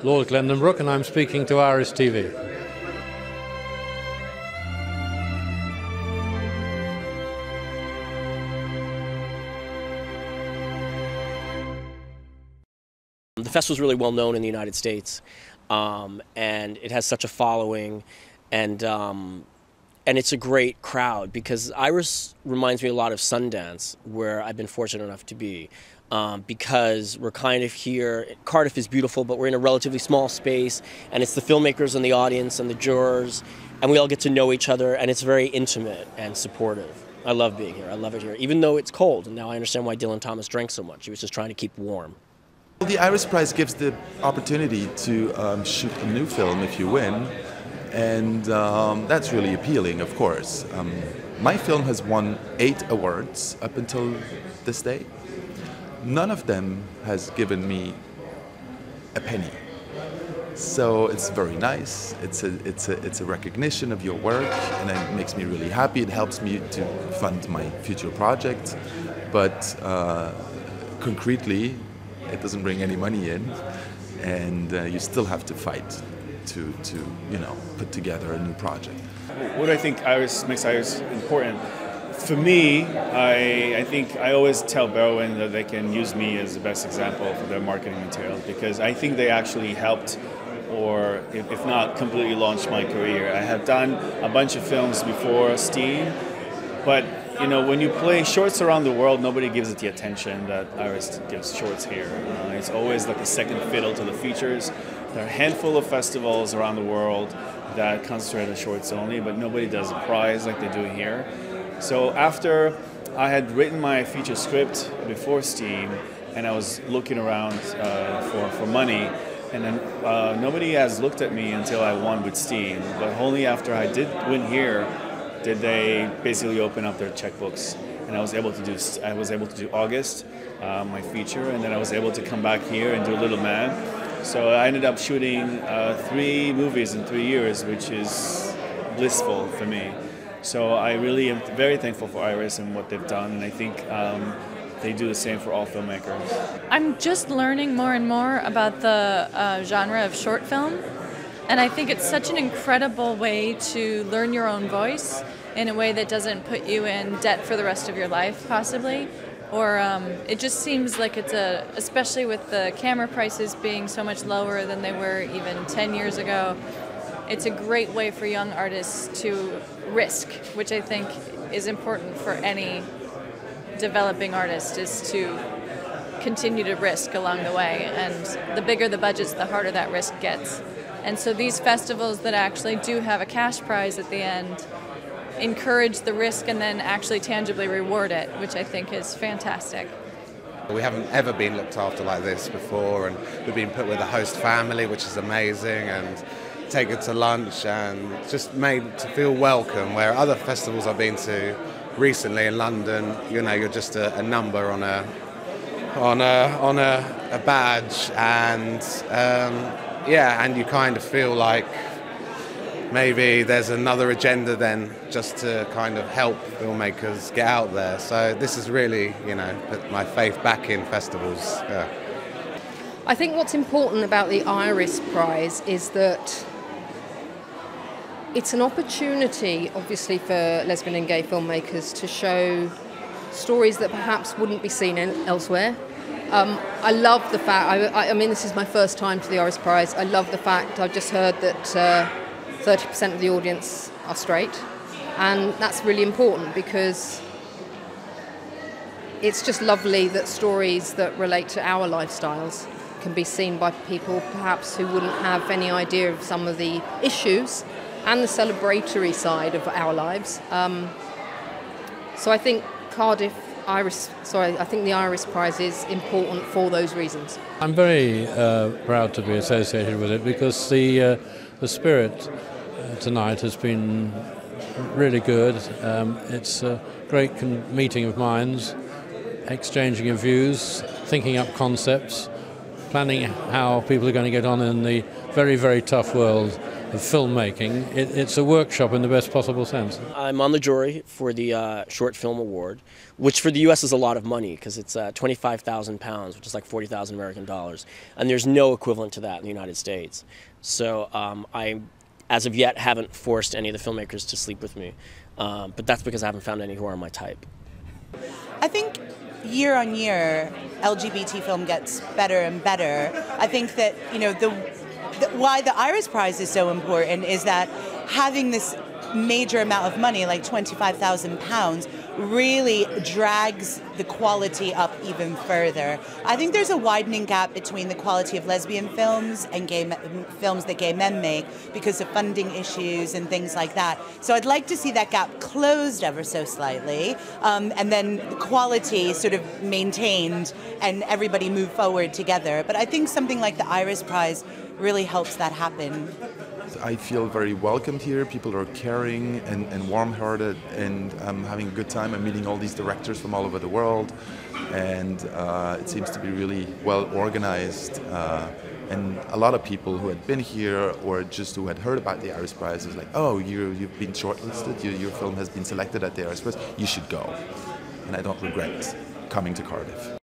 Lord Glendonbrook, and I'm speaking to IrisTV. The festival is really well known in the United States, and it has such a following, and it's a great crowd because Iris reminds me a lot of Sundance, where I've been fortunate enough to be, because we're kind of here. Cardiff is beautiful, but we're in a relatively small space, and it's the filmmakers and the audience and the jurors, and we all get to know each other, and it's very intimate and supportive. I love being here. I love it here, even though it's cold, and now I understand why Dylan Thomas drank so much. He was just trying to keep warm. The IRIS Prize gives the opportunity to shoot a new film if you win, and that's really appealing, of course. My film has won 8 awards up until this day. None of them has given me a penny, so it's very nice. It's a recognition of your work, and it makes me really happy. It helps me to fund my future projects, but concretely, it doesn't bring any money in, and you still have to fight to put together a new project. What do I think makes IRIS important? For me, I think I always tell Berwyn that they can use me as the best example for their marketing materials, because I think they actually helped, or if not completely launched my career. I have done a bunch of films before Steam, but when you play shorts around the world, nobody gives it the attention that IRIS gives shorts here. It's always like a second fiddle to the features. There are a handful of festivals around the world that concentrate on shorts only, but nobody does a prize like they do here. So after I had written my feature script before Steam, and I was looking around for money, and then nobody has looked at me until I won with Steam. But only after I did win here did they basically open up their checkbooks, and I was able to do August, my feature, and then I was able to come back here and do Little Man. So I ended up shooting 3 movies in 3 years, which is blissful for me. So I really am very thankful for IRIS and what they've done, and I think they do the same for all filmmakers. I'm just learning more and more about the genre of short film. And I think it's such an incredible way to learn your own voice in a way that doesn't put you in debt for the rest of your life, possibly. Or it just seems like it's especially with the camera prices being so much lower than they were even 10 years ago, it's a great way for young artists to risk, which I think is important for any developing artist, is to continue to risk along the way. And the bigger the budgets, the harder that risk gets. And so these festivals that actually do have a cash prize at the end encourage the risk and then actually tangibly reward it, which I think is fantastic. We haven't ever been looked after like this before, and we've been put with a host family, which is amazing, and taken to lunch and just made to feel welcome, where other festivals I've been to recently in London, you're just a number on a badge, and and you kind of feel like maybe there's another agenda then just to kind of help filmmakers get out there. So this has really, put my faith back in festivals. Yeah. I think what's important about the IRIS Prize is that it's an opportunity, obviously, for lesbian and gay filmmakers to show stories that perhaps wouldn't be seen elsewhere. I love the fact, I mean, this is my first time to the IRIS Prize. I love the fact, I've just heard that 30% of the audience are straight. And that's really important because it's just lovely that stories that relate to our lifestyles can be seen by people perhaps who wouldn't have any idea of some of the issues and the celebratory side of our lives. So I think I think the IRIS Prize is important for those reasons. I'm very proud to be associated with it because the spirit tonight has been really good. It's a great meeting of minds, exchanging of views, thinking up concepts, planning how people are going to get on in the very, very tough world filmmaking. It's a workshop in the best possible sense. I'm on the jury for the Short Film Award, which for the U.S. is a lot of money because it's £25,000, which is like 40,000 American dollars, and there's no equivalent to that in the United States. So I, as of yet, haven't forced any of the filmmakers to sleep with me, but that's because I haven't found any who are my type. I think year on year, LGBT film gets better and better. I think that, you know, why the IRIS Prize is so important is that having this major amount of money, like £25,000, really drags the quality up even further. I think there's a widening gap between the quality of lesbian films and films that gay men make because of funding issues and things like that. So I'd like to see that gap closed ever so slightly, and then the quality sort of maintained and everybody move forward together. But I think something like the IRIS Prize really helps that happen. I feel very welcomed here. People are caring and warm-hearted and having a good time. I'm meeting all these directors from all over the world, and it seems to be really well organized. And a lot of people who had been here or just who had heard about the IRIS Prize is like, oh, you've been shortlisted, your film has been selected at the IRIS Prize, you should go. And I don't regret coming to Cardiff.